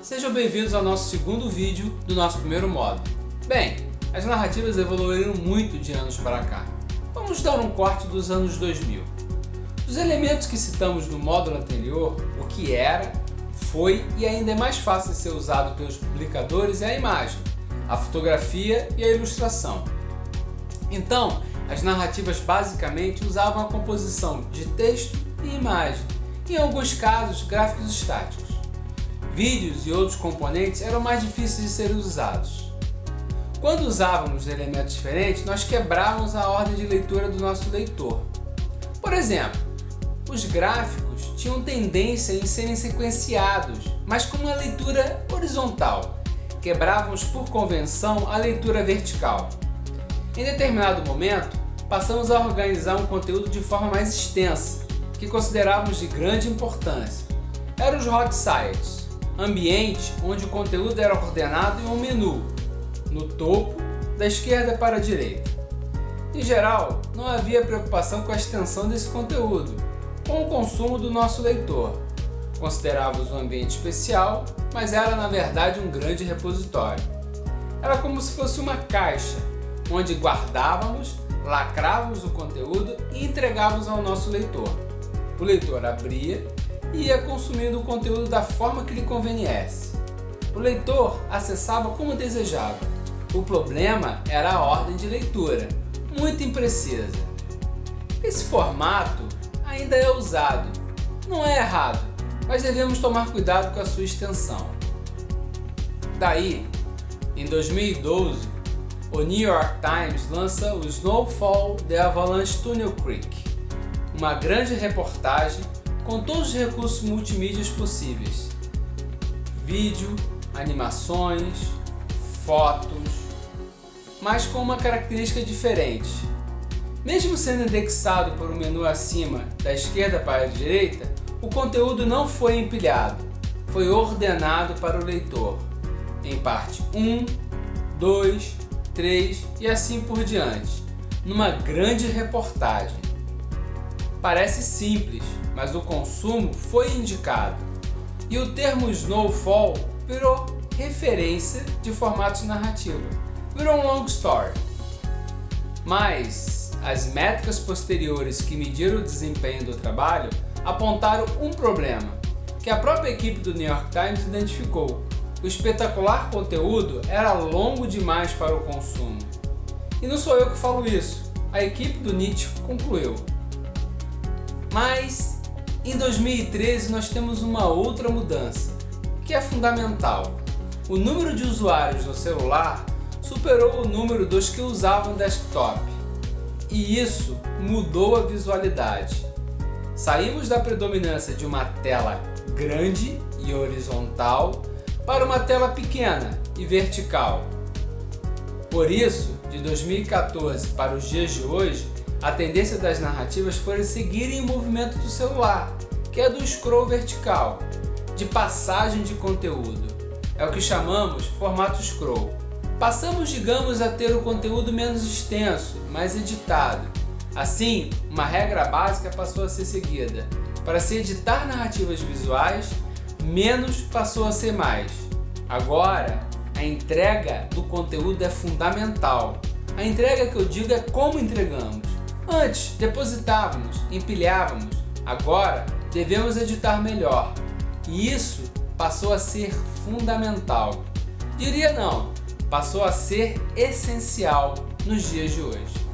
sejam bem-vindos ao nosso segundo vídeo do nosso primeiro módulo. Bem, as narrativas evoluíram muito de anos para cá. Vamos dar um corte dos anos 2000. Os elementos que citamos no módulo anterior, o que era, foi e ainda é mais fácil de ser usado pelos publicadores é a imagem, a fotografia e a ilustração. Então, as narrativas basicamente usavam a composição de texto e imagem, e em alguns casos gráficos estáticos. Vídeos e outros componentes eram mais difíceis de serem usados. Quando usávamos elementos diferentes, nós quebrávamos a ordem de leitura do nosso leitor. Por exemplo, os gráficos tinham tendência em serem sequenciados, mas com uma leitura horizontal. Quebrávamos por convenção a leitura vertical. Em determinado momento, passamos a organizar um conteúdo de forma mais extensa, que considerávamos de grande importância. Eram os hot sites, ambiente onde o conteúdo era ordenado em um menu, no topo, da esquerda para a direita. Em geral, não havia preocupação com a extensão desse conteúdo, com o consumo do nosso leitor. Considerávamos um ambiente especial, mas era na verdade um grande repositório. Era como se fosse uma caixa, onde guardávamos, lacrávamos o conteúdo e entregávamos ao nosso leitor. O leitor abria e ia consumindo o conteúdo da forma que lhe conveniesse. O leitor acessava como desejava. O problema era a ordem de leitura, muito imprecisa. Esse formato ainda é usado. Não é errado, mas devemos tomar cuidado com a sua extensão. Daí, em 2012, o New York Times lança o Snowfall The Avalanche Tunnel Creek, uma grande reportagem com todos os recursos multimídias possíveis: vídeo, animações, fotos, mas com uma característica diferente. Mesmo sendo indexado por um menu acima, da esquerda para a direita, o conteúdo não foi empilhado, foi ordenado para o leitor, em parte 1, 2, 3 e assim por diante, numa grande reportagem. Parece simples, mas o consumo foi indicado, e o termo Snowfall virou referência de formatos narrativos, virou um long story. Mas as métricas posteriores que mediram o desempenho do trabalho apontaram um problema, que a própria equipe do New York Times identificou. O espetacular conteúdo era longo demais para o consumo. E não sou eu que falo isso, a equipe do Niche concluiu. Mas em 2013 nós temos uma outra mudança, que é fundamental. O número de usuários no celular superou o número dos que usavam desktop. E isso mudou a visualidade. Saímos da predominância de uma tela grande e horizontal para uma tela pequena e vertical. Por isso, de 2014 para os dias de hoje, a tendência das narrativas foi seguirem o movimento do celular, que é do scroll vertical, de passagem de conteúdo. É o que chamamos formato scroll. Passamos, digamos, a ter o conteúdo menos extenso, mais editado. Assim, uma regra básica passou a ser seguida. Para se editar narrativas visuais, menos passou a ser mais. Agora, a entrega do conteúdo é fundamental. A entrega que eu digo é como entregamos. Antes, depositávamos, empilhávamos. Agora, devemos editar melhor. E isso passou a ser fundamental. Diria não, passou a ser essencial nos dias de hoje.